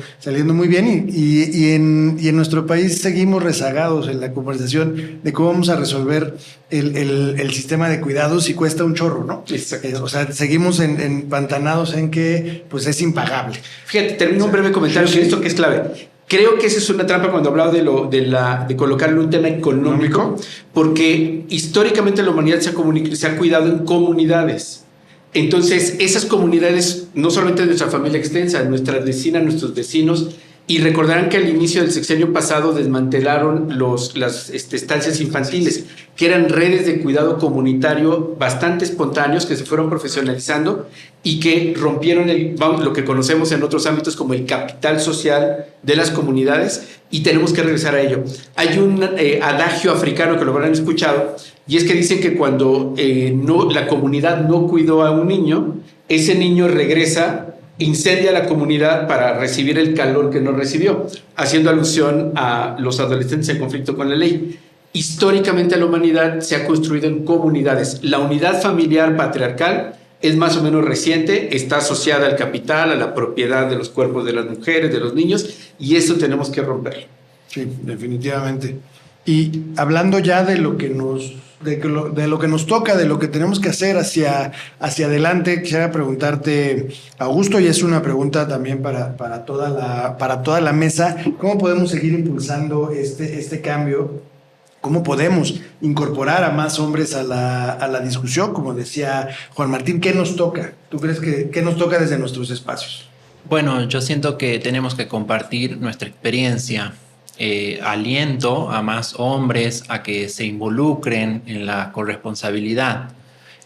muy bien, y en nuestro país seguimos rezagados en la conversación de cómo vamos a resolver el sistema de cuidados, y cuesta un chorro, ¿no? O sea, seguimos empantanados en que pues es impagable. Fíjate, termino un breve comentario sobre esto que es clave. Creo que esa es una trampa cuando hablaba de colocarle un tema económico, porque históricamente la humanidad se ha cuidado en comunidades. Entonces, esas comunidades, no solamente de nuestra familia extensa, nuestras vecinas, nuestros vecinos, y recordarán que al inicio del sexenio pasado desmantelaron las estancias infantiles, que eran redes de cuidado comunitario bastante espontáneos que se fueron profesionalizando y que rompieron lo que conocemos en otros ámbitos como el capital social de las comunidades, y tenemos que regresar a ello. Hay un adagio africano que lo habrán escuchado, y es que dicen que cuando la comunidad no cuidó a un niño, ese niño regresa, incendia la comunidad para recibir el calor que no recibió, haciendo alusión a los adolescentes en conflicto con la ley. Históricamente la humanidad se ha construido en comunidades. La unidad familiar patriarcal es más o menos reciente, está asociada al capital, a la propiedad de los cuerpos de las mujeres, de los niños, y eso tenemos que romperlo. Sí, definitivamente. Y hablando ya de lo que nos, de lo que nos toca, de lo que tenemos que hacer hacia adelante, quisiera preguntarte, Augusto, y es una pregunta también para toda la mesa, ¿cómo podemos seguir impulsando este cambio? ¿Cómo podemos incorporar a más hombres a la discusión? Como decía Juan Martín, ¿qué nos toca? ¿Tú crees qué nos toca desde nuestros espacios? Bueno, yo siento que tenemos que compartir nuestra experiencia. Aliento a más hombres a que se involucren en la corresponsabilidad,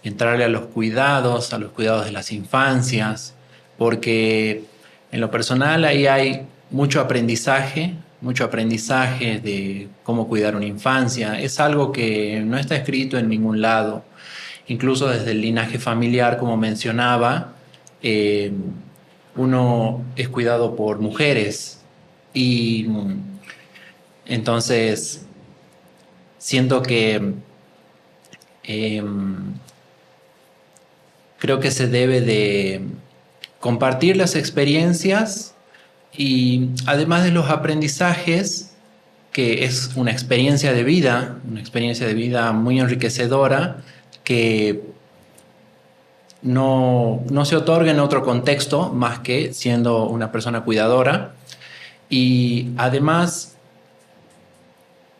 entrarle a los cuidados de las infancias, porque en lo personal ahí hay mucho aprendizaje de cómo cuidar una infancia. Es algo que no está escrito en ningún lado, incluso desde el linaje familiar, como mencionaba, uno es cuidado por mujeres y entonces siento que creo que se debe de compartir las experiencias y además de los aprendizajes, que es una experiencia de vida muy enriquecedora, que no se otorga en otro contexto más que siendo una persona cuidadora. Y además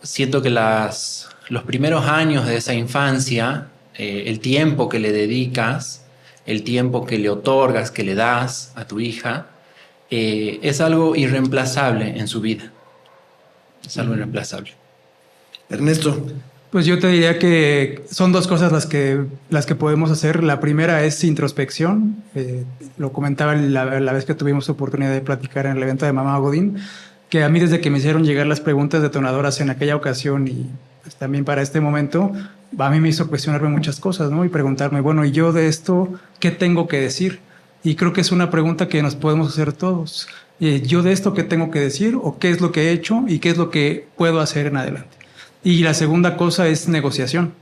siento que los primeros años de esa infancia, el tiempo que le dedicas, el tiempo que le otorgas, que le das a tu hija, es algo irreemplazable en su vida. Es algo irreemplazable. Ernesto. Pues yo te diría que son dos cosas las que podemos hacer. La primera es introspección. Lo comentaba la vez que tuvimos oportunidad de platicar en el evento de Mamá Godín, que a mí desde que me hicieron llegar las preguntas detonadoras en aquella ocasión y pues también para este momento, a mí me hizo cuestionarme muchas cosas, ¿no? Y preguntarme, bueno, ¿y yo de esto qué tengo que decir? Y creo que es una pregunta que nos podemos hacer todos. ¿Yo de esto qué tengo que decir? ¿O qué es lo que he hecho? ¿Y qué es lo que puedo hacer en adelante? Y la segunda cosa es negociación.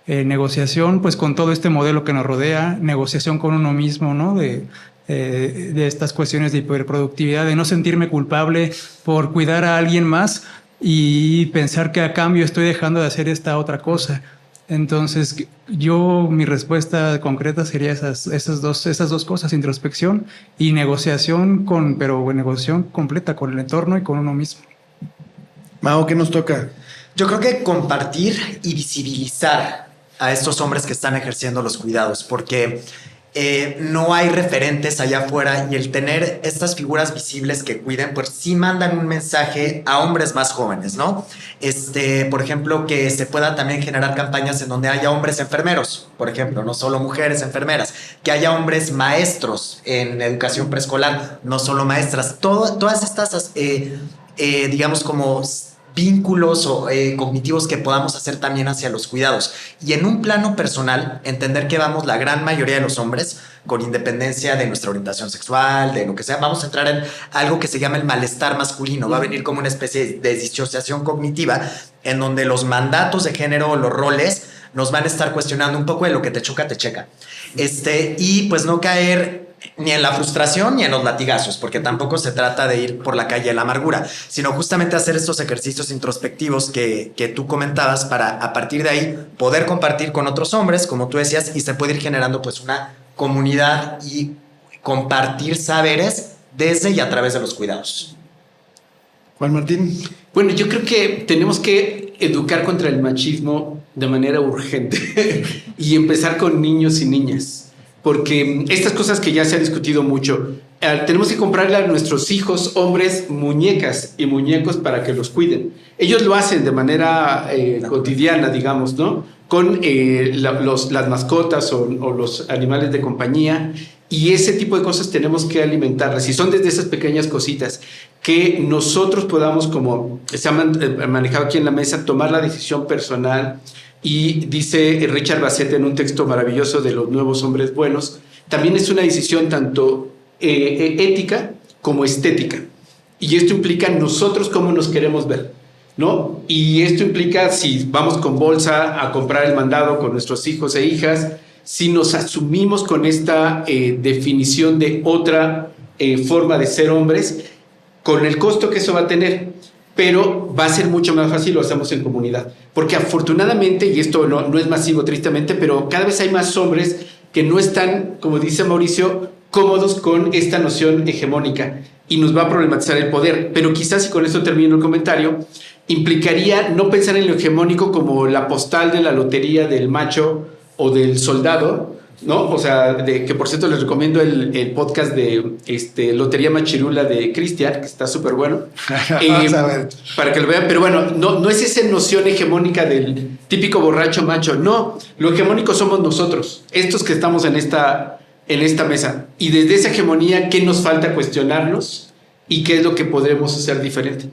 Negociación pues con todo este modelo que nos rodea, negociación con uno mismo, ¿no? De estas cuestiones de hiperproductividad, de no sentirme culpable por cuidar a alguien más y pensar que a cambio estoy dejando de hacer esta otra cosa. Entonces, mi respuesta concreta sería esas dos cosas, introspección y negociación, pero negociación completa con el entorno y con uno mismo. Mao, ¿qué nos toca? Yo creo que compartir y visibilizar a estos hombres que están ejerciendo los cuidados, porque no hay referentes allá afuera y el tener estas figuras visibles que cuiden, pues sí mandan un mensaje a hombres más jóvenes, ¿no? Por ejemplo, que se pueda también generar campañas en donde haya hombres enfermeros, por ejemplo, no solo mujeres enfermeras, que haya hombres maestros en educación preescolar, no solo maestras, todas estas, digamos, como vínculos o cognitivos que podamos hacer también hacia los cuidados. Y en un plano personal, entender que vamos la gran mayoría de los hombres, con independencia de nuestra orientación sexual, de lo que sea, vamos a entrar en algo que se llama el malestar masculino. Va a venir como una especie de disociación cognitiva en donde los mandatos de género, los roles, nos van a estar cuestionando un poco de lo que te choca, te checa. Y pues no caer ni en la frustración ni en los latigazos, porque tampoco se trata de ir por la calle de la amargura, sino justamente hacer estos ejercicios introspectivos que tú comentabas para a partir de ahí poder compartir con otros hombres, como tú decías, y se puede ir generando pues una comunidad y compartir saberes desde y a través de los cuidados. Juan Martín. Bueno, yo creo que tenemos que educar contra el machismo de manera urgente y empezar con niños y niñas. Porque estas cosas que ya se ha discutido mucho, tenemos que comprarle a nuestros hijos, hombres, muñecas y muñecos para que los cuiden. Ellos lo hacen de manera cotidiana, digamos, ¿no? Con las mascotas o los animales de compañía. Y ese tipo de cosas tenemos que alimentarlas. Y son desde esas pequeñas cositas que nosotros podamos, como se ha manejado aquí en la mesa, tomar la decisión personal. Y dice Richard Bassett en un texto maravilloso de Los Nuevos Hombres Buenos, también es una decisión tanto ética como estética. Y esto implica nosotros cómo nos queremos ver, ¿no? Y esto implica si vamos con bolsa a comprar el mandado con nuestros hijos e hijas, si nos asumimos con esta definición de otra forma de ser hombres, con el costo que eso va a tener. Pero va a ser mucho más fácil, lo hacemos en comunidad. Porque afortunadamente, y esto no es masivo tristemente, pero cada vez hay más hombres que no están, como dice Mauricio, cómodos con esta noción hegemónica y nos va a problematizar el poder. Pero quizás, y con esto termino el comentario, implicaría no pensar en lo hegemónico como la postal de la lotería del macho o del soldado, ¿no? O sea, que por cierto les recomiendo el podcast de Lotería Machirula de Cristian, que está súper bueno, para que lo vean. Pero bueno, no es esa noción hegemónica del típico borracho macho, no, lo hegemónico somos nosotros, estos que estamos en esta mesa. Y desde esa hegemonía, ¿qué nos falta cuestionarnos y qué es lo que podremos hacer diferente?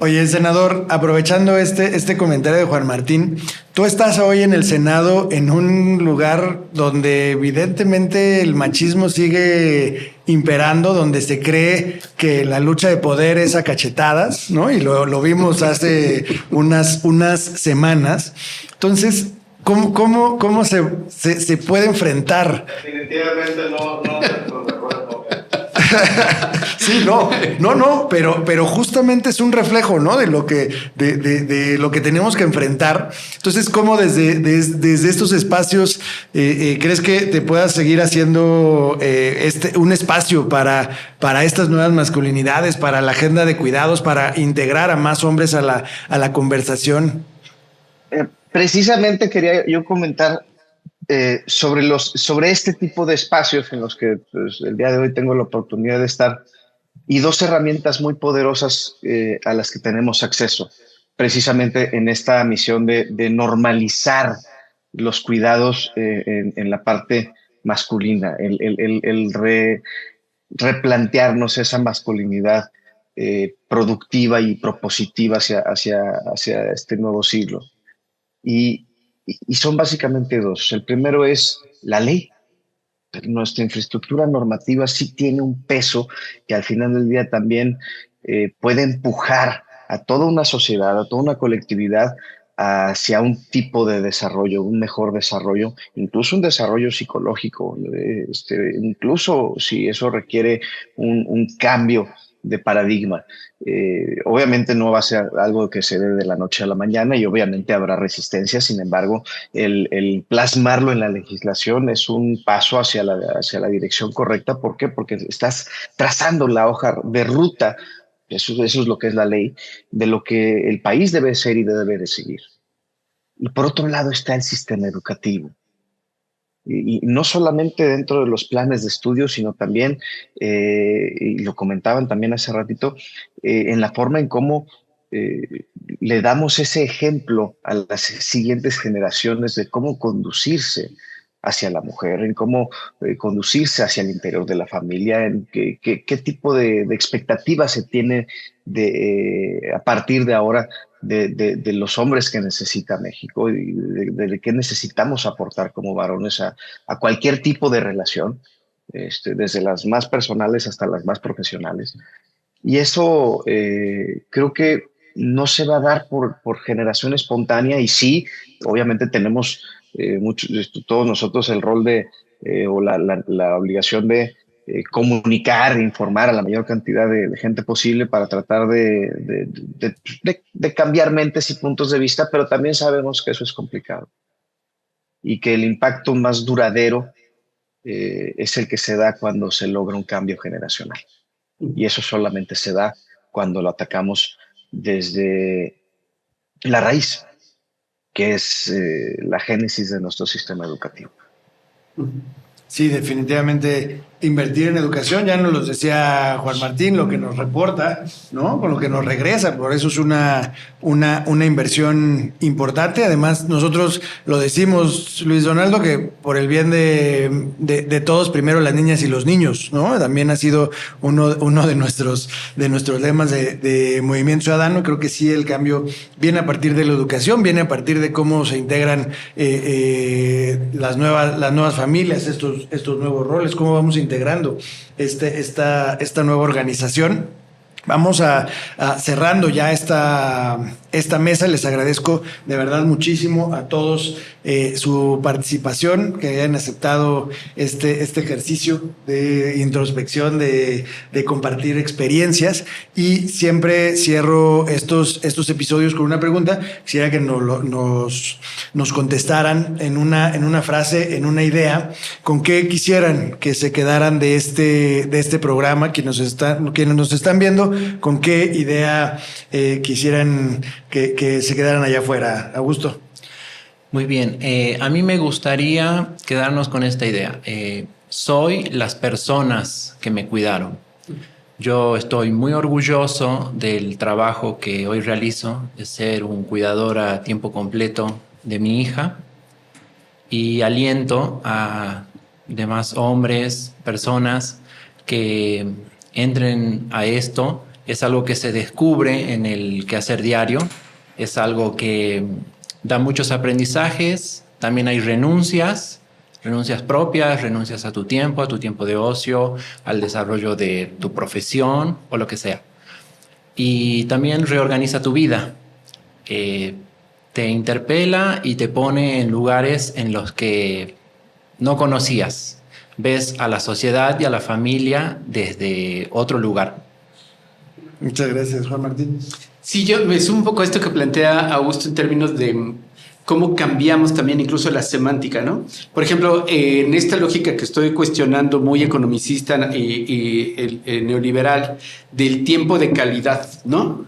Oye, senador, aprovechando este comentario de Juan Martín, tú estás hoy en el Senado en un lugar donde evidentemente el machismo sigue imperando, donde se cree que la lucha de poder es a cachetadas, ¿no? Y lo vimos hace unas semanas. Entonces, ¿cómo se puede enfrentar? Definitivamente no. Sí, pero justamente es un reflejo, ¿no? De lo que tenemos que enfrentar. Entonces, ¿cómo desde estos espacios crees que te puedas seguir haciendo un espacio para estas nuevas masculinidades, para la agenda de cuidados, para integrar a más hombres a la conversación? Precisamente quería yo comentar sobre este tipo de espacios en los que pues, el día de hoy tengo la oportunidad de estar y dos herramientas muy poderosas a las que tenemos acceso, precisamente en esta misión de normalizar los cuidados en la parte masculina, el replantearnos esa masculinidad productiva y propositiva hacia este nuevo siglo. Y son básicamente dos. El primero es la ley. Nuestra infraestructura normativa sí tiene un peso que al final del día también puede empujar a toda una sociedad, a toda una colectividad hacia un tipo de desarrollo, un mejor desarrollo, incluso un desarrollo psicológico, incluso si eso requiere un cambio de paradigma. Obviamente no va a ser algo que se dé de la noche a la mañana y obviamente habrá resistencia. Sin embargo, el plasmarlo en la legislación es un paso hacia la dirección correcta. ¿Por qué? Porque estás trazando la hoja de ruta, eso es lo que es la ley, de lo que el país debe ser y debe de seguir. Y por otro lado está el sistema educativo. Y no solamente dentro de los planes de estudio, sino también, y lo comentaban también hace ratito, en la forma en cómo le damos ese ejemplo a las siguientes generaciones de cómo conducirse hacia la mujer, en cómo conducirse hacia el interior de la familia, en qué tipo de expectativas se tiene a partir de ahora de los hombres que necesita México y de qué necesitamos aportar como varones a cualquier tipo de relación, desde las más personales hasta las más profesionales. Y eso creo que no se va a dar por generación espontánea y sí, obviamente tenemos todos nosotros el rol o la obligación de comunicar, informar a la mayor cantidad de gente posible para tratar de cambiar mentes y puntos de vista, pero también sabemos que eso es complicado y que el impacto más duradero es el que se da cuando se logra un cambio generacional. Y eso solamente se da cuando lo atacamos desde la raíz, que es la génesis de nuestro sistema educativo. Sí, definitivamente invertir en educación, ya nos lo decía Juan Martín, lo que nos reporta, ¿no? Con lo que nos regresa, por eso es una inversión importante. Además, nosotros lo decimos, Luis Donaldo, que por el bien de todos, primero las niñas y los niños, ¿no? También ha sido uno de nuestros lemas de Movimiento Ciudadano. Creo que sí, el cambio viene a partir de la educación, viene a partir de cómo se integran las nuevas familias, estos nuevos roles, cómo vamos integrando esta nueva organización. Vamos a cerrando ya esta mesa. Les agradezco de verdad muchísimo a todos su participación, que hayan aceptado este ejercicio de introspección, de compartir experiencias. Y siempre cierro estos episodios con una pregunta. Quisiera que nos contestaran en una frase, en una idea, con qué quisieran que se quedaran de este programa, quienes nos están viendo. ¿Con qué idea quisieran que se quedaran allá afuera? Augusto. Muy bien, a mí me gustaría quedarnos con esta idea. Soy las personas que me cuidaron. Yo estoy muy orgulloso del trabajo que hoy realizo, de ser un cuidador a tiempo completo de mi hija, y aliento a demás hombres, personas que entren a esto. Es algo que se descubre en el quehacer diario, es algo que da muchos aprendizajes, también hay renuncias propias, renuncias a tu tiempo de ocio, al desarrollo de tu profesión o lo que sea. Y también reorganiza tu vida, te interpela y te pone en lugares en los que no conocías. Ves a la sociedad y a la familia desde otro lugar. Muchas gracias, Juan Martín. Sí, yo me sumo un poco a esto que plantea Augusto en términos de cómo cambiamos también incluso la semántica, ¿no? Por ejemplo, en esta lógica que estoy cuestionando muy economicista y neoliberal del tiempo de calidad, ¿no?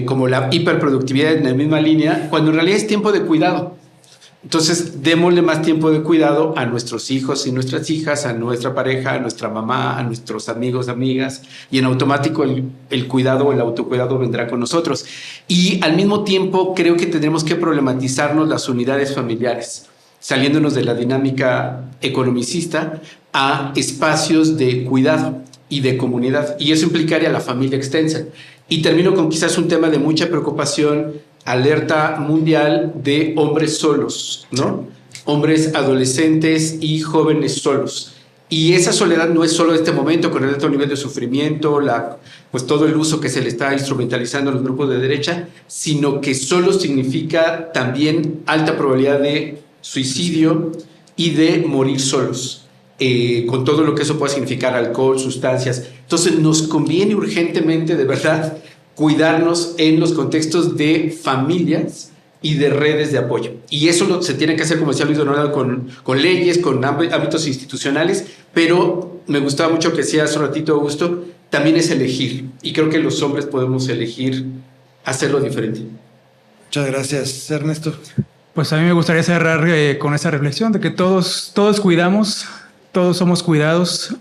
Como la hiperproductividad en la misma línea, cuando en realidad es tiempo de cuidado. Entonces, démosle más tiempo de cuidado a nuestros hijos y nuestras hijas, a nuestra pareja, a nuestra mamá, a nuestros amigos, amigas, y en automático el cuidado o el autocuidado vendrá con nosotros. Y al mismo tiempo, creo que tendremos que problematizarnos las unidades familiares, saliéndonos de la dinámica economicista a espacios de cuidado y de comunidad. Y eso implicaría la familia extensa. Y termino con quizás un tema de mucha preocupación, alerta mundial de hombres solos, ¿no? Hombres adolescentes y jóvenes solos. Y esa soledad no es solo de este momento, con el alto nivel de sufrimiento, pues todo el uso que se le está instrumentalizando a los grupos de derecha, sino que solo significa también alta probabilidad de suicidio y de morir solos, con todo lo que eso puede significar, alcohol, sustancias. Entonces nos conviene urgentemente, de verdad, cuidarnos en los contextos de familias y de redes de apoyo. Y eso se tiene que hacer, como decía Luis Donaldo, con leyes, con ámbitos institucionales, pero me gustaba mucho que decía hace un ratito Augusto, también es elegir. Y creo que los hombres podemos elegir hacerlo diferente. Muchas gracias, Ernesto. Pues a mí me gustaría cerrar con esa reflexión de que todos cuidamos, todos somos cuidados,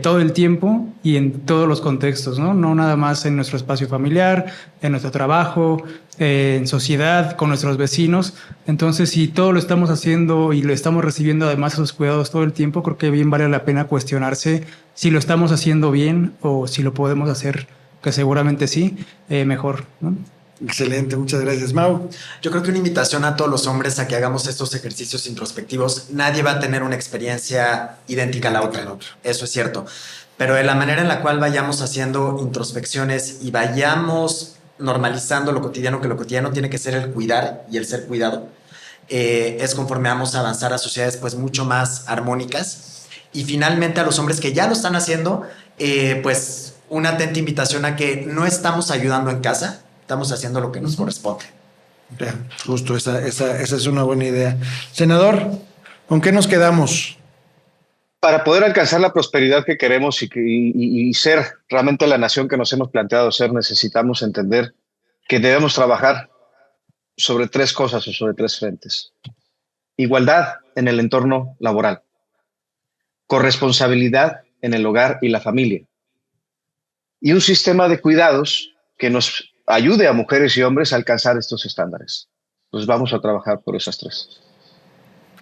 todo el tiempo y en todos los contextos, ¿no? No nada más en nuestro espacio familiar, en nuestro trabajo, en sociedad, con nuestros vecinos. Entonces, si todo lo estamos haciendo y lo estamos recibiendo además esos cuidados todo el tiempo, creo que bien vale la pena cuestionarse si lo estamos haciendo bien o si lo podemos hacer, que seguramente sí, mejor, ¿no? Excelente, muchas gracias, Mau. Yo creo que una invitación a todos los hombres a que hagamos estos ejercicios introspectivos. Nadie va a tener una experiencia idéntica a la otra, eso es cierto. Pero de la manera en la cual vayamos haciendo introspecciones y vayamos normalizando lo cotidiano, que lo cotidiano tiene que ser el cuidar y el ser cuidado, es conforme vamos a avanzar a sociedades pues mucho más armónicas. Y finalmente a los hombres que ya lo están haciendo, pues una atenta invitación a que no estamos ayudando en casa, estamos haciendo lo que nos corresponde. Ya, justo, esa es una buena idea. Senador, ¿con qué nos quedamos? Para poder alcanzar la prosperidad que queremos y ser realmente la nación que nos hemos planteado ser, necesitamos entender que debemos trabajar sobre tres cosas o sobre tres frentes. Igualdad en el entorno laboral, corresponsabilidad en el hogar y la familia, y un sistema de cuidados que nos ayude a mujeres y hombres a alcanzar estos estándares. Pues vamos a trabajar por esas tres.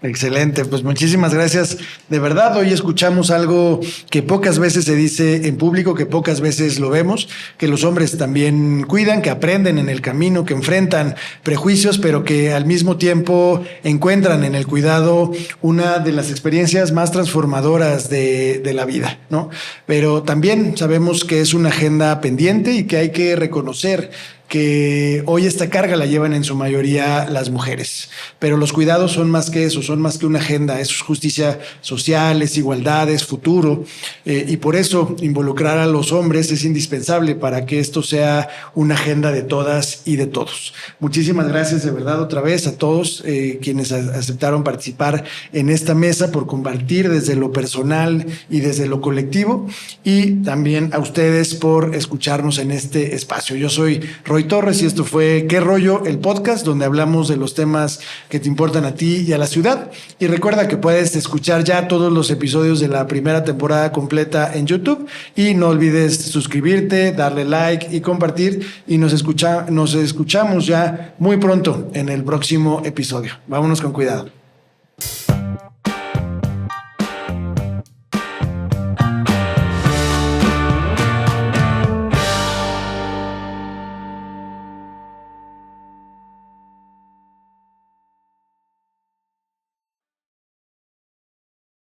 Excelente, pues muchísimas gracias. De verdad, hoy escuchamos algo que pocas veces se dice en público, que pocas veces lo vemos, que los hombres también cuidan, que aprenden en el camino, que enfrentan prejuicios, pero que al mismo tiempo encuentran en el cuidado una de las experiencias más transformadoras de la vida, ¿no? Pero también sabemos que es una agenda pendiente y que hay que reconocer que hoy esta carga la llevan en su mayoría las mujeres, pero los cuidados son más que eso, son más que una agenda, es justicia social, es igualdad, es futuro, y por eso involucrar a los hombres es indispensable para que esto sea una agenda de todas y de todos. Muchísimas gracias de verdad otra vez a todos quienes aceptaron participar en esta mesa, por compartir desde lo personal y desde lo colectivo, y también a ustedes por escucharnos en este espacio. Yo soy Roy Torres y esto fue ¿Qué rollo? El podcast, donde hablamos de los temas que te importan a ti y a la ciudad. Y recuerda que puedes escuchar ya todos los episodios de la primera temporada completa en YouTube, y no olvides suscribirte, darle like y compartir, y nos escuchamos ya muy pronto en el próximo episodio. Vámonos con cuidado.